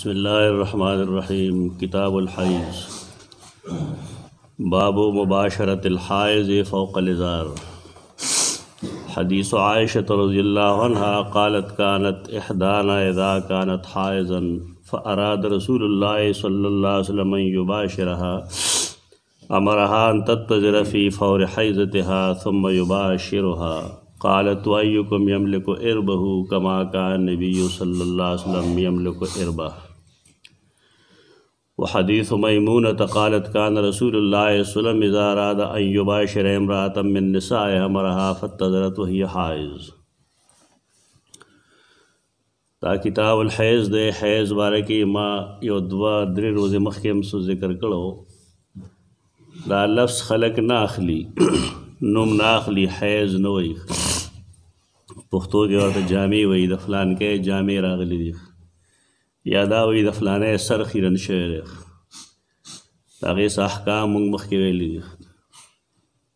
बिस्मिल्लाहिर्रहमानिर्रहीम। किताबुल हैज़। बाबु मुबाशरतिल हाइज़ फ़ौक़ल इज़ार। हदीस आयशा रज़ियल्लाहु अन्हा क़ालत कानत इहदाना इज़ा कानत हाइज़न फ़अराद रसूलुल्लाह सल्लल्लाहु अलैहि वसल्लम अन युबाशिरहा अमरहा अन तत्तज़िर फ़ी फ़ौरि हैज़तिहा सुम्मा युबाशिरुहा। क़ालत अय्युकुम यमलिकु इरबहु कमा कान नबिय्यु सल्लल्लाहु अलैहि वसल्लम यमलिकु इरबह। व हदीस मैमूनत क़ालत कान रसूलुल्लाह सल्लल्लाहु अलैहि वसल्लम इज़ा अरादा अन युबाशिर इम्रअतन मिन निसाइहि अमरहा फ़त्तज़रत व हिय हाइज़। दा किताबुल हैज़ दे हैज़ बारे की माँ यो दुआ द्रे रोज़े मखिम सो ज़िक्र करो। दा लफ्ज़ खलक ना अखली नुम ना अखली हैज़ न वही पुख्तो के और जामी वही दफलान के जामे रागली दी यादा वही दफलाने सर खिरन शेर ताकि अहकाम मुंग मख के वेली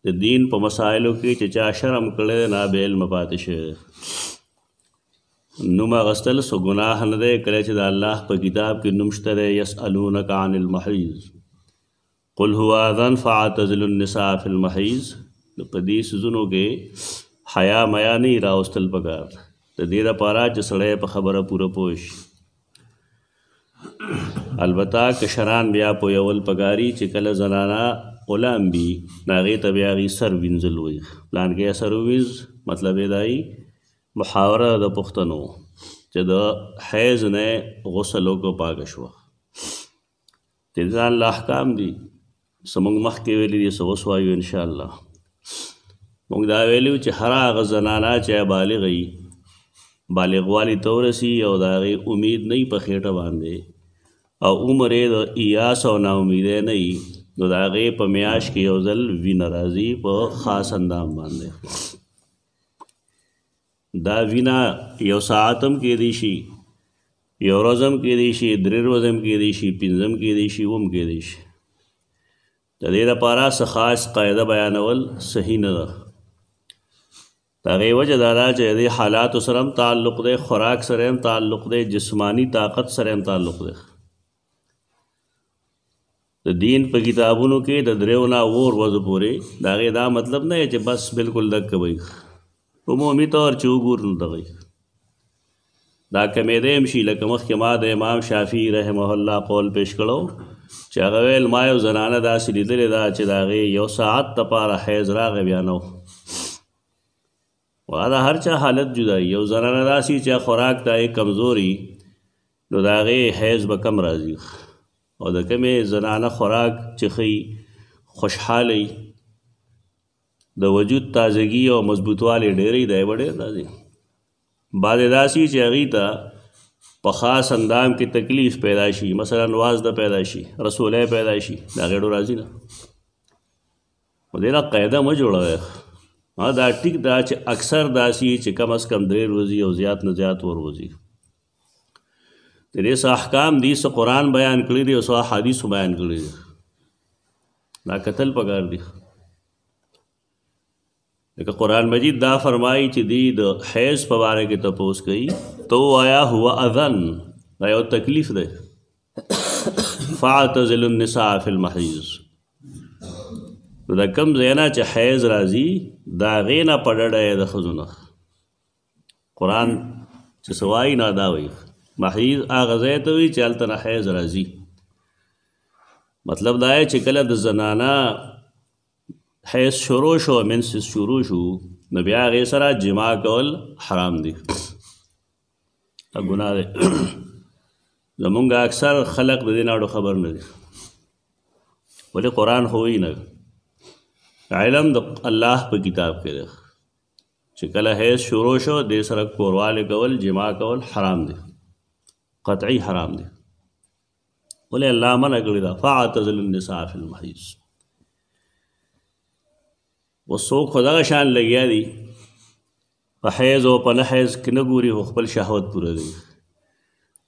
दी दीन प मसाइलों की चचा शर्म कड़े ना बेल मपाते शेर नुमा गस्तल सो गुनाह न दे करे च अल्लाह प किताब की नुमश्तरे यसअलूनका अनिल महीज़ कुल हुवा अज़न फ़अतज़िलुन निसा फ़िल महीज़। पदीस जुनो के हया मया नहीं राउस्तल पगार तो देरा पारा च सड़े प खबर पूरा पोश अलबत्ता कशरान ब्या पोयवल पगारी चिकल जनाना गुलाम भी नागे तबियागी सर विंजल हुई प्लान के असर विंज मतलब दाई मुहावरा द पुख्तनो च द हैज़ ने गुस्लो को पागशवा तिजान लाहकाम दी समंग मख के वेली दी सवसवायु इंशाअल्लाह मुंग दा वेली च हरा गजनाना च बालिगई बालिग वाली तौरसी और दागी उम्मीद नहीं पखेटा बांधे और उम्र द इयास और ना उम्मीदें नहीं तो दागे पम्याश की औजल वी नाराजी प खास अंदाम बांधे दा विना यो सातम के दिशी यो रोज़म के दिशी द्रिरोज़म के दिशी पिंजम के दिशी वम के दिशी तदेरा पारा स खास कायदा बयानवल सही न ताकि वजह दादा चेदे हालात सरम ताल्लुक़ दे खुराक सरम ताल्लुक़ दे जिस्मानी ताकत सरम ताल्लुक़ दे तो दीन पर किताबों के दरेवना वोर वज़ पूरे दागे दा मतलब नहीं च बस बिल्कुल दक भाई उमूमी तौर चूगूर न दगई दा कमेदेम शील कमख के माद इमाम शाफी रहमहुल्लाह कौल पेश करो चागवेल मायो जनाना दा सिली दले दा च दागे यो सात तपारा हैज़ राग बयानो वादा हर चा हालत जुदाई यो जनाना दा सी चा खुराक ता एक कमज़ोरी नो दागे हैज़ बकम राजी और दकमे जनाना खुराक चखी खुशहाली द वजूद ताजगी और मजबूत वाले डेरे दे बड़े राजी बाद दासी चीता पखास अंदाम की तकलीफ़ पैदाशी मसलन वाज द पैदाशी रसूल पैदाशी दागेड़ो राजी ना देना कैदा म जोड़ा है हाँ दा टिक दा च अक्सर दासी च कम अज़ कम देर रोज़ी और ज़्यादा न ज़्यादा वो रोज़ी तेरे सा अहकाम दी सो कुरान बयान करी दी सो हदीस बयान करी दी ना कतल पगार दी लेकिन कुरान मजीद दा फरमाई च दी द हैज़ पवारे के तपोस गई तो आया हुआ अज़न आया तकलीफ़ दे फ़अतज़िलुन निसा फ़िल महीज़ दा कम ज़ैना च हैज़ राजी दागे ना पड़े द खजुना कुरान च सवाई ना दावी महीज़ आगज़े तो ही चलता ना हैज़ राजी मतलब दाए चिकल द जनाना हैज़ शुरू शो मिनस शुरू शो नबी आगे सरा जिमा कौल हराम दी गुनाह दे जमुंगा अक्सर खलक दे नाड़ो खबर न दे बोले कुरान हो ही न इल्म द अल्लाह पर किताब के दे चिकल हैज़ शुरू शो दे सरा कोरवाले कौल जिमा कौल हराम दे क़तई हराम दे बोले अल्लाह मना कर दा फ़अतज़िलुन निसा फ़िल महीज़ वो सो खुदा का शान लग गया दी हैज़ व पन हैज़ कि न गुरी हो खपल शहवत पूरा दी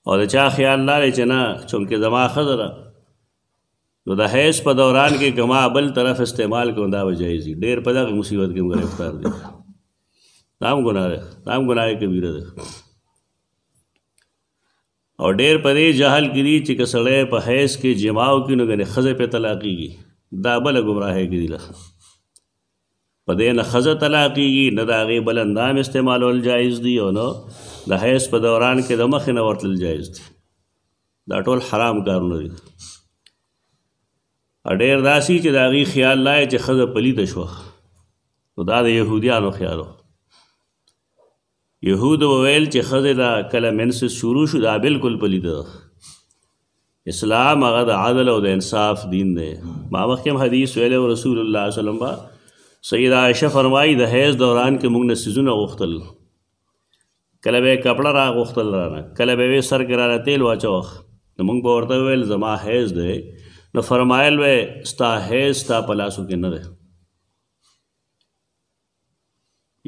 और चा ख्याल ना ले चना चूँकि जमा खजरा तो द हैज़ प दौरान के गमा बल तरफ इस्तेमाल को दा जायज़ी डेर पदा की मुसीबत के गिरफ्तार दे नाम गुनाह कबीरा दे और ډېر په دې جهل کې دي چې که سړی په حیض کې جماع وکړي نو ګنې ښځه پرې طلاقېږي، دا بله ګمراهۍ کې دي په دې نه ښځه طلاقېږي، نه د هغې بل اندام استعمالول جایز دي او نه د حیض په دوران کې د مخې نه ورتلل جایز دي. دا ټول حرام کارونه دي. ډېر داسې چې د هغې خیال لای چې ښځه پلیته شوه، نو دا د یهودیانو خیال و. یهودو وویل چې ښځې دا کله منسس شروع شو دا بلکل پلیته ده. اسلام هغه د عدل او د انصاف دین دی. ما مخکې هم حدیث ویلی و، رسول الله صلی الله علیه وسلم با سیدہ عائشہ فرمایي د حیض دوران کې موږ نه څیزونه غوښتل، کله به یې کپړه را غوښتل رانه، کله به یې سر کې رانه تیل واچوه، نو موږ به ورته وویل زما حیض دی، نو فرمایل به ستا حیض ستا په لاسو کې نه دی.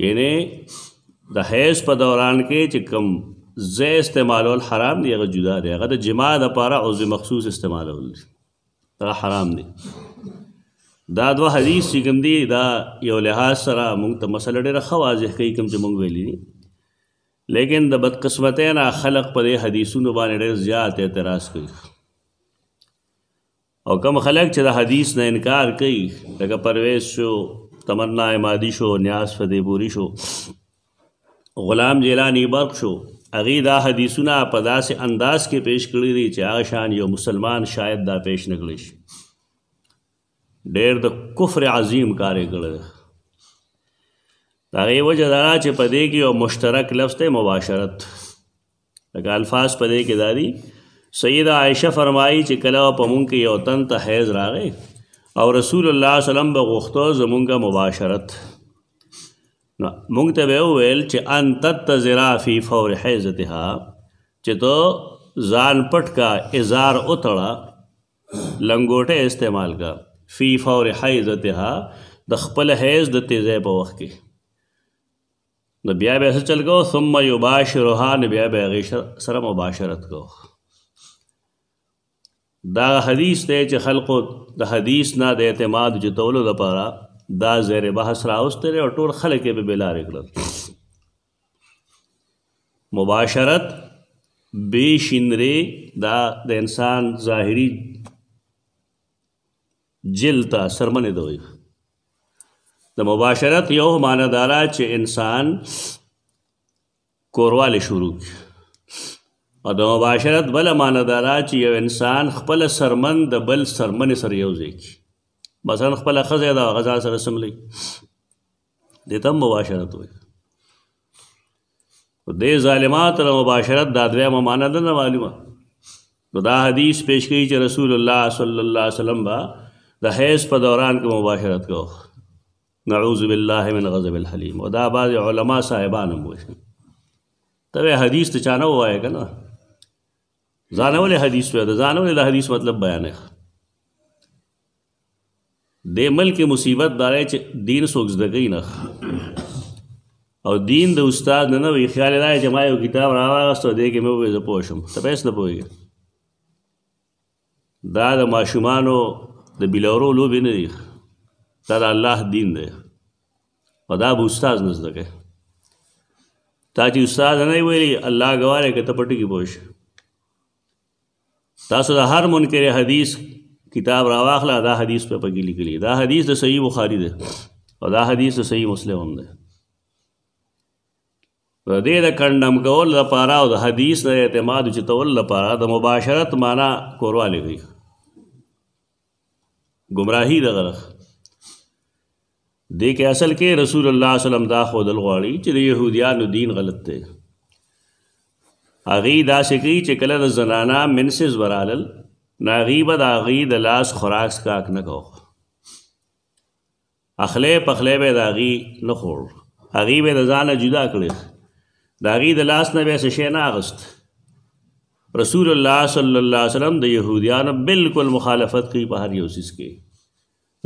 یعنی د حیض په دوران کې چې کوم ځای استعمالول حرام دی هغه جدا دی، هغه د جماع دپاره عضو مخصوص استعمالول دي، هغه حرام دی. دا دوه حدیث چې کوم دي دا یو لحاظ سره موږ ته مسله ډېره ښه واضح کوي کوم چې موږ ویلي دي، لیکن د بدقسمتۍ نه خلق په دې حدیثونو باندې ډېر زیات اعتراض کوي. او کوم خلق چې د حدیث نه انکار کوي لکه پرویز شو، تمنا عمادی شو، نیاز فتح پوری شو، غلام جیلانی برق شو، هغې دا حدیثونه په داسې انداز کې پیش کړي دي چې هغه شان یو مسلمان شاید دا پیش نه کړی شي. ډېر د کفر عظیم کار یې کړی دی. د هغې وجه دا ده چې په دې کې یو مشترک لفظ دی مباشرت، لکه الفاظ په دې کې دا دي. سیدہ عائشہ فرمایي چې کله په مونږ کې یو تن ته حیض راغی او رسول الله صلی الله علیه وسلم به غوښتو زمونږه مباشرت، نو مونږ ته به وویل چې ان تتذرا فی فور حیضتها، چې تو ځان پټ کا، اظهار اتړه، لنګوټه استعمال کا، فی فور حیضتها د خپل حیض د تیزۍ په وخت کې، نو بیا به څه چل کو، ثم یباشرها، نو بیا به هغې سره مباشرت کو. دا حدیث دی چې خلقو د حدیث نه د اعتماد جتولو لپاره دا زیر بحث راوستی دی او ټول خلک یې به بېلارې کړل. مباشرت بې شینرې دا د انسان ظاهري جلد ته سرمنې ته وایي. د مباشرت یو معنی دا ده چې انسان کوروالی شروع کړي، او د مباشرت بله معنی دا ده چې یو انسان خپله سرمن د بل سرمنې سره یو ځای کړي. مثلا خپله ښځه یې د هغه ځان سره سملی، دې ته هم مباشرت وایي. دې ظالمات د مباشرت دا دویمه معنی ده نه معلومه. نو دا حدیث پیش کوي چې رسول الله صلی الله علیه وسلم به د حیض په دوران کې مباشرت کو. نعوذ بالله من غضب الحلیم. او دا بعض علما صاحبان هم وایي. ته حدیث ته چا نه ووایه که نه، ځانه ولې حدیث وایه، د ځانه ولې د حدیث مطلب بیانوي. دې ملک مصیبت دا دی چې دین څوک زده کوي نه، او دین د استاد نه وي. خیال یې دا دی چې ما یو کتاب راواغست او دې کې مې وویل زه پوه شم، ته په هېڅ نه پوهېږې. دا د ماشومانو د بیلورو لوبې نه دي، دا د الله دین دی، او دا به استاد نه زده کوي. تا چې استاد نه ویلي الله ګواه دی که ته په ټکي پوه شې. تاسو د هر منکر حدیث کتاب راواخله، دا حدیث په پکې لیکلي، دا حدیث د صحیح بخاري دی او دا حدیث د صحیح مسلم هم دی. د دې د کنډم کول لپاره او د حدیث د اعتماد اوچتولو لپاره د مباشرت معنا کوروالی کوي، ګمراهي دغه ده. دې کې اصل کې رسول الله صلی الله علیه وسلم دا ښودل غواړي چې د یهودیانو دین غلط دی. هغې داسې کوي چې کله د زنانه منسز برالل نو هغې به د هغې د لاس خوراک څښاک نه کو، اخلی پخلی به یې د هغې نه خوړ، هغې به یې د ځانه جدا کړې، د هغې د لاس نه به یې څه شی نه اخست. رسول الله صلی الله علیه وسلم د یهودیانو بالکل مخالفت کوي په هر یو څیز کې.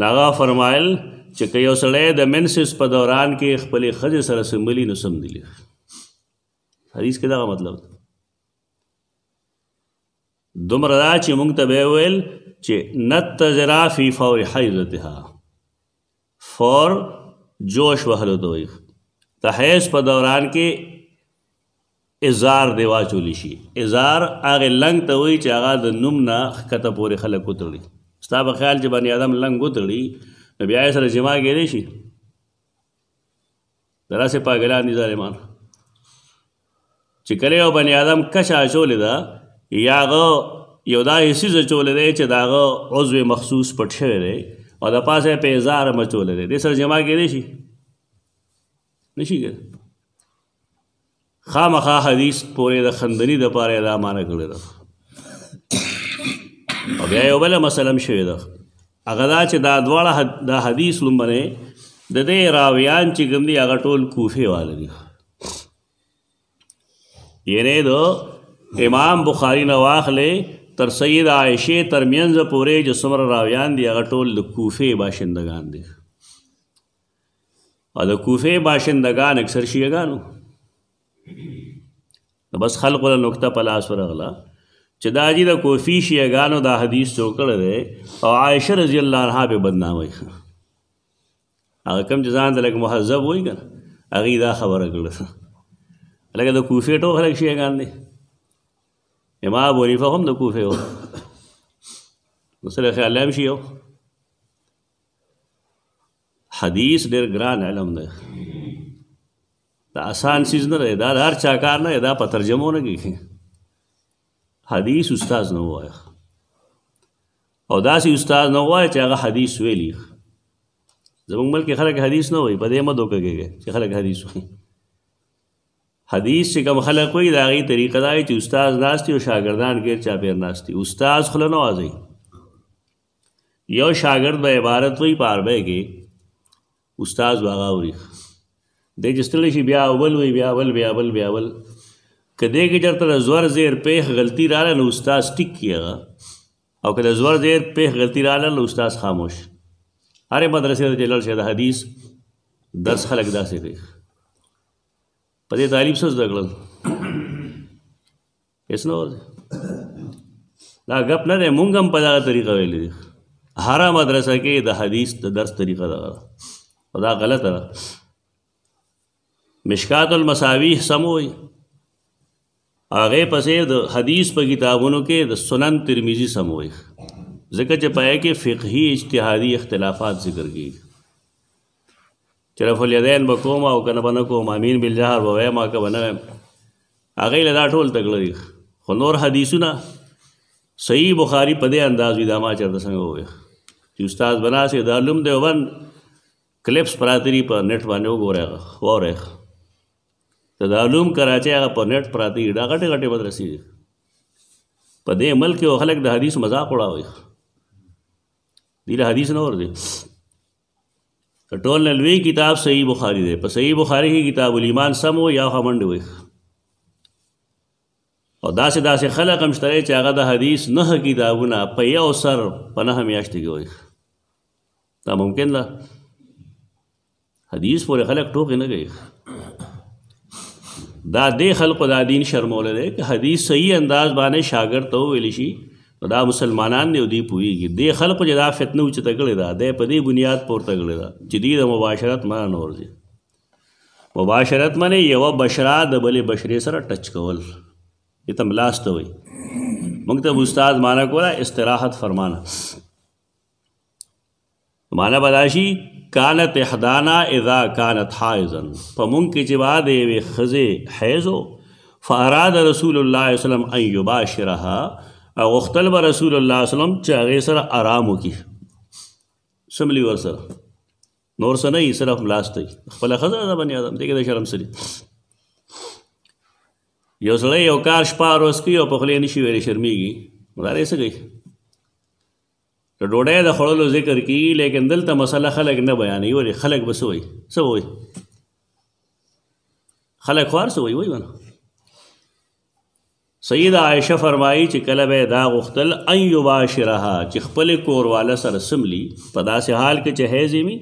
هغه فرمایل چې که یو سړی د منسس په دوران کې خپلې ښځې سره سمبلي نو سمدلي. حدیث کې دغه مطلب ده. دومره دا چې موږ ته به یې ویل چې نتذرا فی فور حیضتها، فور جوش وهلو ته وایي. د حیض په دوران کې ازار دی واچولی شي. ازار هغه لنګ ته وایي چې هغه د نوم نه ښکته پورې خلک وتړي. ستا به خیال چې بني آدم لنګ وتړي نو بیا یې سره جما کېدی شي؟ داسې پاګلان دي ظالمان چې کله یو بني آدم کچه اچولې ده یا هغه یو دا حصیز اچولی دی چې د هغه عضو مخصوص پټ شوی دی او د پاسه یې په ازار هم اچولی دی، دې سره جما کېدی شي؟ نشي کېدی. خامخا حدیث پورې د خندني دپاره یې دا معنی کړې ده. او بیا یو بله مسله هم شوې ده، هغه دا چې دا دواړه دا حدیث لومبنې د دې راویان چې کوم دي هغه ټول کوفې واله دي. یعنې د امام بخاري نه واخلې تر سید عایشې ترمنځ پورې چې څومره راویان دي هغه ټول د کوفې باشندگان دي. او د کوفې باشندگان اکثر شیعهګانو. بس خلقو له نقطه په لاس ورغله چې دا جي د کوفي شیعهګانو دا حدیث جوړ کړی دی او عایشه رضی الله عنها به بدناموي. هغه کوم چې ځان ته لږ مهذب وایي که نه هغې دا خبره کړې ده. لکه د کوفې ټول خلک شیعهګان دي. امام ابو حنیفه هم د کوفې و، نو سره خیال هم شي. حدیث ډېر ګران علم دی، دا آسان چیز نه دی، دا د هر چا کار نه دی، دا په ترجمو نه کېږي. حدیث استاد نه ووایه او داسې استاد نه ووایه چې هغه حدیث ویلي. زموږ ملک کې خلک حدیث نه وایي، په دې مه دوکه کېږئ چې خلک حدیث وایي. حدیث چې کوم خلک وایي د هغې طریقه دا وي چې استاد ناست وي او شاګردان غیر چاپېر ناست وي. استاد خوله نه وازوي. یو شاګرد به عبارت وایي په عربۍ کې، استاد به هغه اوري. دی چې ستړی شي بیا اول وایي، بیا اول بیا اول بیا اول. که دی کې چېرته د زور زیر پیښ غلطي راغله نو استاد ټیک کړي هغه، او که د زور زیر پیښ غلطي راغله نو استاد خاموش. هرې مدرسې ته چې لاړ شي د حدیث درس خلک داسې کوي. په دې تعلیم څه زده کړل؟ هېڅ نه ورځي. دا ګپ نه دی، مونږ هم په دغه طریقه ویلي دي. هره مدرسه کې د حدیث د درس طریقه دغه ده او دا غلطه ده. مشکات المصابیح سم وایي، هغې پسې د حدیث په کتابونو کې د سنن ترمیزي سم وایي، ځکه چې په هغې کې فقهي اجتهادي اختلافات ذکر کېږي چې رفع الیدین به کوم او که نه به نه کوم، امین بالجهر به وایم او که به نه وایم. هغې له دا ټول تکړه دي. خو نور حدیثونه صحیح بخاري په دې انداز وي دا ما چېرته څنګه ووایه چې استاد به ناست وي. د علوم دیوبند کلپس پراته دي په نیټ باندې وګورئ، واورئ. د علوم کراچۍ هغه په نیټ پراته دي، دا غټې غټې مدرسې دي. په دې ملک کې خلک د حدیث مذاق اړوي. دی له حدیث نه ورځي. ټول نه لوی کتاب صحیح بخاري دی. په صحیح بخاري کې کتاب الایمان سم و یا خمنډ وي. او داسې داسې خلک هم شته چې هغه د حدیث 9 کتابونه په یو سر په 9 میاشتې کې وایي. دا ممکن ده؟ حدیث پورې خلک ټوکې نه کوي. دا دې خلقو دا دین شرمولی دی که حدیث صحیح انداز باندې شاګرد ته وویلی شي نو دا مسلمانان دی او دوی پوهېږي. دې خلقو چې دا فتنه اوچته کړې ده دی په دې بنیاد پورته کړې ده چې دوی د مباشرت منع نه ورځي. مباشرت منې یوه بشره د بلې بشرې سره ټچ کول، دې ته ملاس ته وایي. موږ ته استاد معنی کوله استراحت فرمانه. معنی به دا شي کانت احدانا اذا کانت حائضا، په مونږ کې چې به د یوې ښځې حیض و فاراد رسول الله صلی الله علیه وسلم ان یباشرها، او غوښتل به رسول الله صلی الله علیه وسلم چې هغې سره آرام وکړي. سملي ورسره نور څه نه وي، صرف ملاس ته وي. خپله ښځه ده بني آدم، دې کې د شرم څه دي؟ یو سړی یو کار شپه روز کوي او په خولې نشي ویلی، شرمېږي، نو دا څه کوي؟ د ډوډۍ د خوړلو ذکر کېږي لیکن دلته مسله خلک نه بیانوي. ولې خلک به څه وایي؟ څه به وایي؟ خلک خوار څه وایي؟ وایي به نه. سیده عایشه فرمایي چې کله به یې دا غوښتل ان یباشرها چې خپلې کورواله سره سملي په داسې حال کې چې حیض یې وي،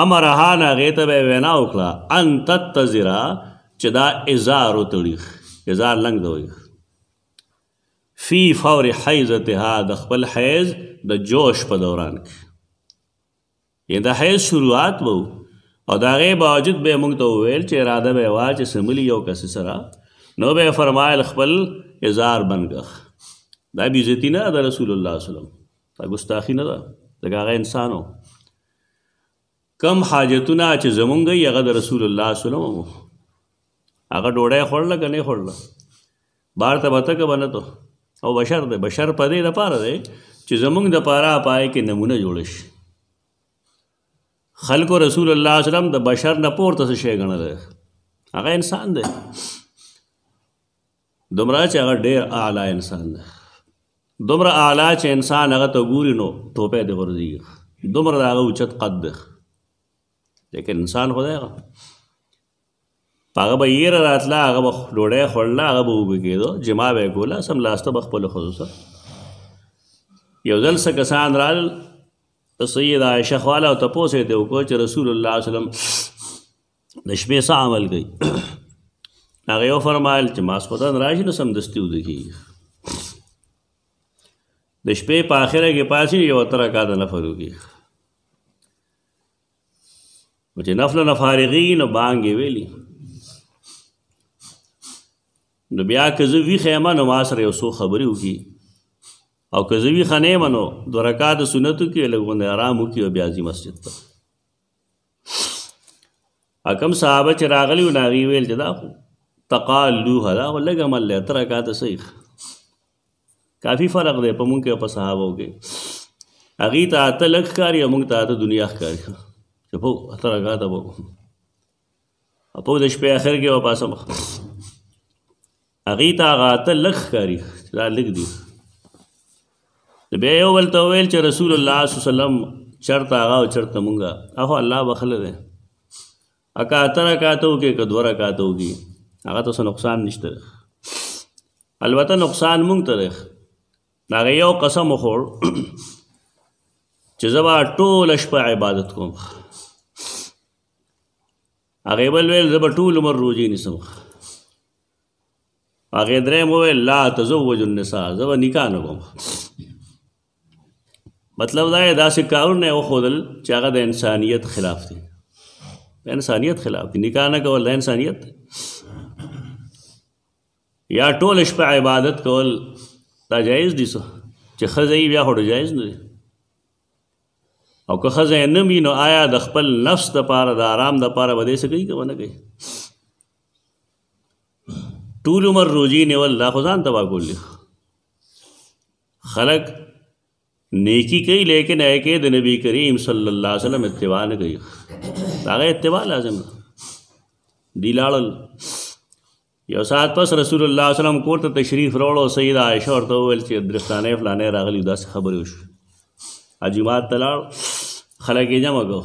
امرها نه هغې ته به یې وینا وکړه ان تتزره چې دا ازار وتړي. ازار لنګ ته وایي. فی فور حیضتها د خپل حیض د جوش په دوران کې، یعنې د حیض شروعات به او د هغې باوجود به یې موږ ته وویل چې اراده به یې وه چې سملي یو کس سره نو به فرمایل خپل ازار بنګخ. دا بې عزتي نه ده د رسول الله صلی الله علیه وسلم، دا ګستاخي نه ده، ځکه هغه انسان و. کم حاجتونه چې زمونږ وي هغه د رسول الله صلی الله علیه وسلم و. هغه ډوډۍ خوړله که نه خوړله، بار ته به ته که به نه ته. او بشر دی، بشر په دې دپاره دی چې زمونږ دپاره پای کې نمونه جوړه شي. خلکو رسول الله صلی الله علیه وسلم د بشر نه پورته څه شی ګڼلی، هغه انسان دی. دومره چې هغه ډېر اعلی انسان دی، دومره اعلی چې انسان هغه ته ګوري نو ټوپی دې غورځېږي، دومره د هغه اوچت قد دی. لیکن انسان خدای هغه په هغه به یېره راتله، هغه به ډوډۍ خوړله، هغه به اوبه کېدو، جما به یې کوله، سملاسته به خپلو ښځو سره. یو ځل څه کسان رال سید عایشه خواله او تپوس یې ترې وکړو چې رسول الله صلی الله علیه وسلم د شپې څه عمل کوي. هغه یې وفرمایل چې ماسخوتن راشي نو سمدستي وده کېږي، د شپې په آخره کې پاسي یو اته رکعته نفل وکړي. چې نفلو نه فارغېږي نو بانګ یې ویلي، نو بیا که زه ویښه یم نو ما سره یو څو خبرې وکړي، او که زه ویښه نه یم نو 2 رکعته سنت وکړي، لږ غوندې آرام وکړي او بیا ځي مسجد ته. کم صحابه چې راغلي وو نو هغې ویل چې دا خو تقالوها، دا خو لږ عمل دی، 8 رکعته صحیح، کافي فرق دی په مونږ کې او په صحابو کې. هغې ته 8 لږ ښکاري او مونږ ته 8 دنیا ښکاري، چې پو 8 رکعته به پو د شپې آخر کې به پاسه هغې ته هغه 8 لږ ښکاري چې دا لږ دي. بیا یو بل ته وویل چې رسول الله صلی الله علیه وسلم چرته هغه او چرته مونږه، هغه الله بخله دی. که 8 رکعته وکړي که 2 رکعته وکړي هغه ته څه نقصان نشته دی. البته نقصان مونږ ته دی. د هغې یو قسم وخوړ چې زه به ټوله شپه عبادت کوم. هغې بل ویل زه به ټول عمر روژې نیسم. هغې درېیم وویل لا تزوج النساء، زه به نکاح نه کوم. مطلب دا یې داسې کارونه یې وښودل چې هغه د انسانیت خلاف دی، د انسانیت خلاف دی. نکاح نه کول د انسانیت دی. یا ټول شپه عبادت کول دا جایز دي څه چې ښځه یې بیا خو جایز نه دی. او که ښځه یې نه وي نو آیا د خپل نفس دپاره د آرام دپاره به دې څه کوي که به نه کوي؟ ټول عمر روژې نیول دا خو ځان تباه کول دي. خلک نیکی کوي لیکن هغې د نبی کریم صلی الله علیه وسلم اتباع نه کوي. د هغه اتباع لازم ده. دی لاړل یو ساعت پس رسول الله صلی الله علیه وسلم کور ته تشریف راوړو. سیده عایشه ورته وویل چې درستانۍ فلانۍ راغلي، داسې خبرې وشوې. جومات ته لاړ، خلک یې جمع کړو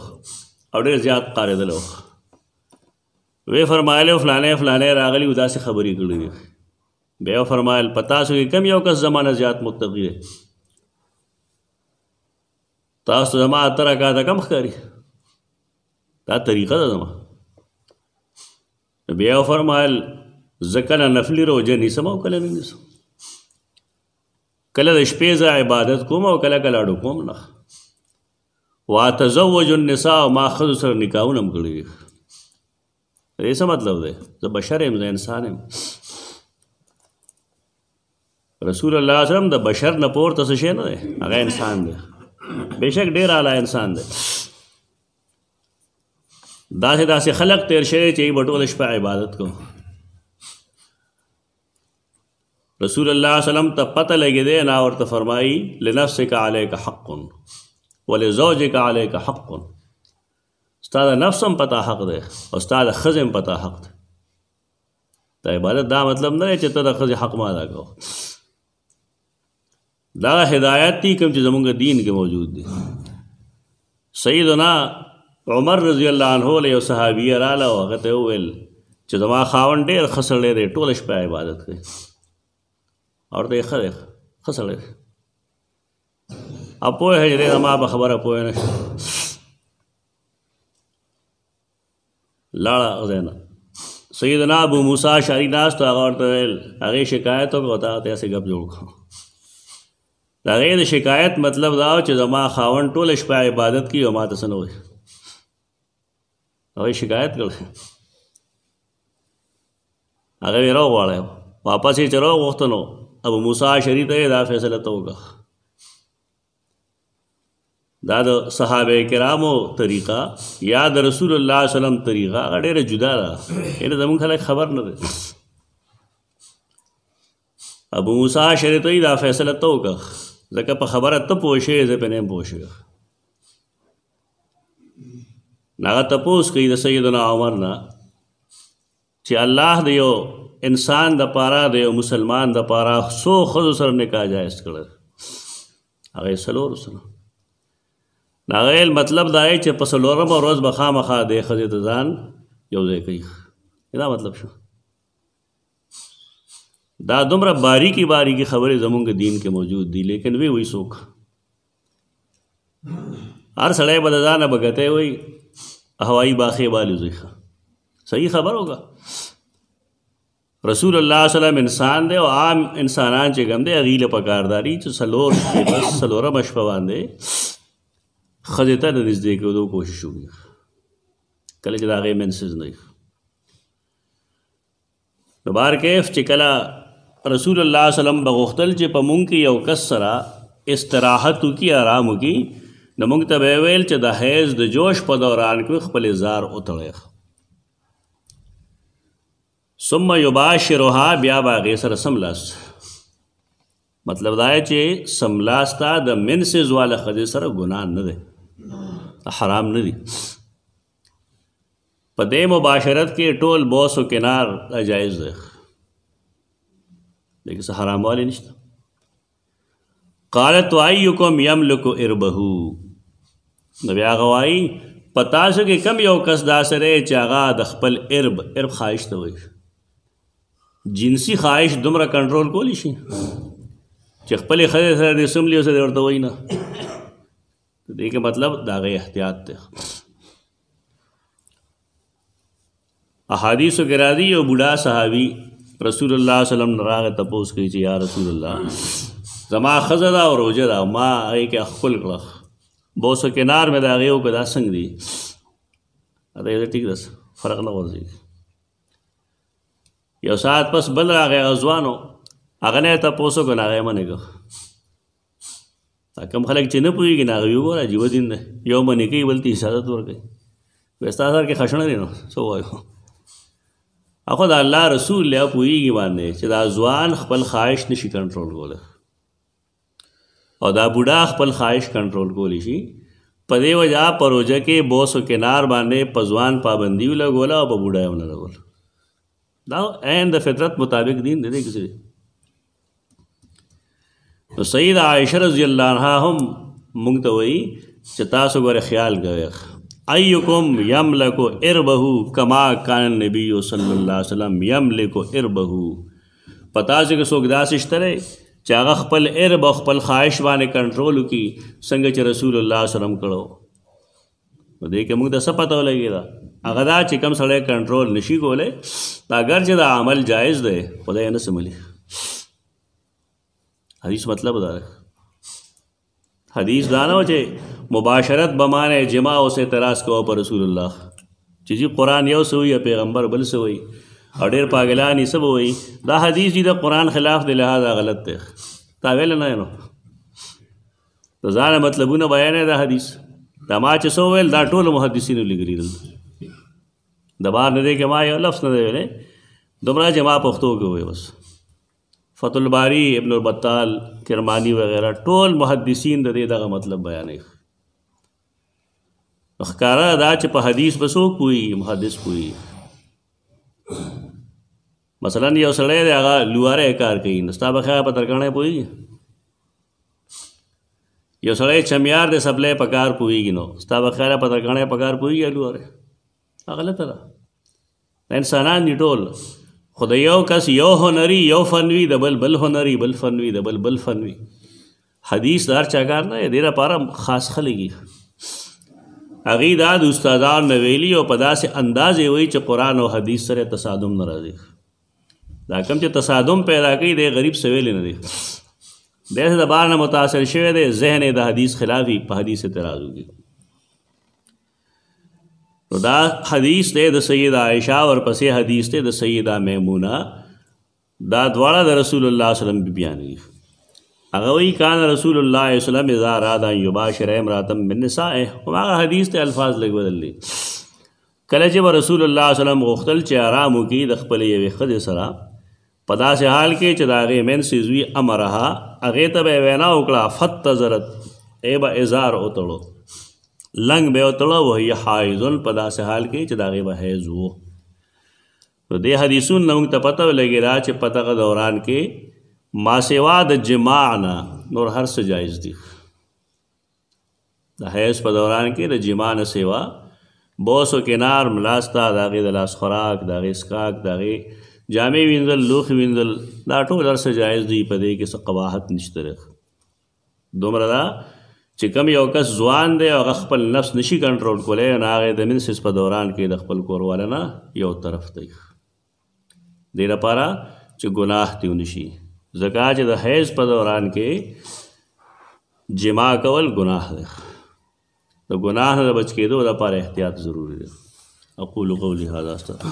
او ډېر زیات قارېدلی و. ویې فرمایلی فلانۍ فلانۍ راغلي و، داسې خبرې کړې دي. بیا یې فرمایل په تاسو کې کم یو کس زما نه زیات متقي دی؟ تاسو زما 8 رکعته کم ښکاري؟ دا طریقه ده زما. بیا یې فرمایل زه کله نفلي روژه نیسم او کله نه نیسم، کله د شپې زه عبادت کوم او کله کله اډو کوم نه. واتزوج النساء، ما ښځو سره نکاحونه هم کړي دي. دې څه مطلب دی؟ زه بشر یم، زه انسان یم. رسول الله صلی الله علیه وسلم د بشر نه پورته څه شی نه دی، هغه انسان دی. بېشک ډېر اعلی انسان دی. داسې داسې خلق تیر شوی چې به ټوله شپه عبادت کوم. رسول الله صلی الله علیه وسلم ته پته لګېدی، نه ورته فرمایي لنفسک علیک حق ولزوجک علیک حق. ستا د نفس هم پتا حق دی او ستا د ښځې هم پتا حق دی. د عبادت دا مطلب نه دی چې ته د ښځې حق مه ادا کوه. دا هدایت دي کوم چې زمونږ دین کې موجود دي. سیدنا عمر رضی الله عنه له یو صحابیه راله او هغه ته وویل چې زما خاوند ډېر ښه سړی دی، ټوله شپه عبادت کوي. اور ته یې ښه دی، ښه سړی دی. پوهه چې دی زما به خبره پوه نه شي. لاړه ځای نه. سیدنا ابو موسی اشعري ناست و، هغه ورته ویل، هغې شکایت وکړه او هغه ته یې ګپ جوړ کړو. د هغې د شکایت مطلب دا و چې زما خاوند ټوله شپه عبادت کوي او ما ته څه نه وایي. هغې شکایت کړی. هغه یې راوغواړی واپس یې چې راوغوښته نو ابو موسی اشعري ته یې دا فیصله ته وکړه. دا د صحابه کرامو طریقه یا د رسول الله صلی الله علیه وسلم طریقه هغه ډېره جدا ده. یعنې زموږ خلک خبر نه دی. ابو موسی اشعري ته یې دا فیصله ته وکړه ځکه په خبره ته پوه شوې زه پرې نه یم پوه شوی. هغه تپوس کوي د سیدنا عمر نه چې الله د یو انسان د پاره د یو مسلمان د پاره څو ښځو سره نکاح جایز کړی. هغه یې څلور سره. د هغه مطلب دا دی چې په څلورمه ورځ به خامخا دې ښځې ته ځان یو ځای کوي. دا مطلب شو. دا دومره باریکی باریکی خبرې زمونږ دین کې موجود دي لیکن وی څوک هر سړی به د ځانه به ګتی وی هوایي باخې والوځي. صحیح خبر ہوگا. رسول الله صلی الله علیه وسلم انسان دی او عام انسانان چې کوم دی هغې له پکارداري چې څلورمه شپه باندې ښځې ته د نږدې کېدو کوشش وکړي کله چې د هغې منسز نه وي. نو بهرکیف چې کله رسول الله صلی الله علیه وسلم به غوښتل چې په مونږ کې یو کس سره استراحت وکړي آرام وکړي نو مونږ ته به یې ویل چې د حیض د جوش په دوران کې خپل ازار وتړی ثم یباشرها بیا به هغې سره سملاس. مطلب دا چې سملاس ته د منسز والا ښځې سره ګناه نه دی حرام نه دي. په دې مباشرت کې ټول بوس و کنار جایز دی لیکن څه حرام والی نشته. قالت وایکم یملک اربه نو بیا هغه وایي په تاسو کې کم یو کس داسې دی چې هغه د خپل ارب خواهش ته وایي جنسي خواهش دومره کنټرول کولی شي چې خپلې ښځې سره دې څوملي اوسه دې ورته وایي نه. دې کې مطلب د هغې احتیاط دی. احادیثو کې راځي یو بوډا صحابي رسول الله صلی الله علیه وسلم نه راغی تپوس کوي چې یا رسول الله زما ښځه ده او روژه ده ما هغې کې ښکل کړه بوس و کنار مې د هغې وکړه دا څنګه دي ته ټیک ده فرق نه ورځي. یو ساعت پس بل راغی هغه ځوان و هغه نه یې تپوس وکړه نو هغه یې منې کړه. دا کوم خلک چې نه پوهېږي نو هغه وګوره عجیبه دین دی یو منې کوي بل ته اجازت ورکوي. وایي ستا سر کې خشنه دی نو څه ووایو اخو د الله رسول له پوهېږي باندې چې دا ځوان خپل خواهش نشي کنټرول کولی او دا بوډا خپل خواهش کنټرول کولی شي. په دې وجه په روژه کې بوس و کنار باندې په ځوان پابندي ولګوله او په بوډا یې ونه لګوله. دا عین د فطرت مطابق دین دی کسی. نو سید عائشہ رضی اللہ عنہا هم مونږ ته وایي چې تاسو ګوره خیال کوئ ایکم یملک اربه کما کان النبی صلی الله علیه وسلم یملک اربه. پتا چې څوک داسې شته دی چې هغه خپل ارب او خپل خواهش باندې کنټرول وکړي څنګه چې رسول الله صلی الله علیه وسلم کړو. نو دې کې موږ ته څه پته ولګېده هغه دا چې کوم سړی کنټرول نشي کولی دا اگر چې دا عمل جایز دی خدای یې نه سملي. حدیث مطلب دا دی حدیث دا نه و چې مباشرت بمانے جمع سے اعتراض کو پر رسول الله چې جی قرآن یو څه وایي پیغمبر بل څه وایي او ډېر پاګلان یې څه به وایي دا حدیث چې د قرآن خلاف دی لہذا غلط دی تا ویلی نه نو د ځانه مطلبونه بیانوي دا حدیث دا ما چې څه وویل دا ټولو محدثینو لیکلي دلته د بار نه دی که ما یو لفظ نه دی ویلی دومره چې ما پښتو کې ووایي بس. فتح الباری ابن البطال کرمانی وغیرہ ټول محدثین د دې دغه مطلب بیانوي. ښکاره دا چې په حدیث به څوک پوهېږي محدث پوهېږي. مثلا یو سړی دی هغه لواره کار کوي نو ستا به خیال په ترکاڼی پوهېږي. یو سړی چمیار دی سپلی په کار پوهېږي نو ستا به خیال په ترکاڼی په کار پوهېږي لواره غلطه ده. انسانان دي ټول خو د یو کس یو هنري یو فنوي د بل هنري بل فنوي د بل فنوي. حدیث د هر چا کار نه دی دې لپاره خاص خلک دي هغې دا د استادان نه ویلي او په داسې انداز یې وایي چې قرآن او حدیث سره تصادم نه راځي. دا کوم چې تصادم پیدا کوي دی غریب څه ویلی نه دی داسې د بار نه متاثر شوی دی ذهن یې د حدیث خلافي په حدیث اعتراض وکړي. نو دا حدیث دی د سیدہ عائشہ ورپسې حدیث دی د سیدہ میمونہ دا دواړه د رسول الله صلی الله علیه وسلم بیان دي هغه وی کان رسول الله صلی الله علیه وسلم اذا اراد ان یباشر امرأة من نسائه هغه حدیث ته الفاظ لګ بدل دي کله چې رسول الله صلی الله علیه وسلم غوښتل چې آرام وکړي د خپل یوې ښځې سره په داسې حال کې چې د هغې منځ وي امرها هغې ته به یې وینا وکړه فتزرت ای به اظهار وتړو لنګ به وتړو وهي حایض په داسې حال کې چې د هغې به حیض و نو دې حدیثونو نه موږ ته پته ولګېده چې په دغه دوران کې ما سوا د جماع نه نور هر څه جایز دي د حیض په دوران کې د جماع نه سوا بوس و کنار ملاسته د هغې د لاس خوراک د هغې څښاک د هغې جامې وینځل لوښي وینځل دا ټول هر څه جایز دي په دې کې څه قباحت نشته دومره دا چې کوم یو کس ځوان دی او هغه خپل نفس نشي کنټرول کولی نو هغې د منسس په دوران کې د خپل کورواله نه یو طرف دی دې لپاره چې ګناه تې ونشي ځکه چې د حیض په دوران کې جما کول ګناه دی د ګناه نه د بچ کېدو لپاره احتیاط ضروري دی اقول قولی هذا استغفر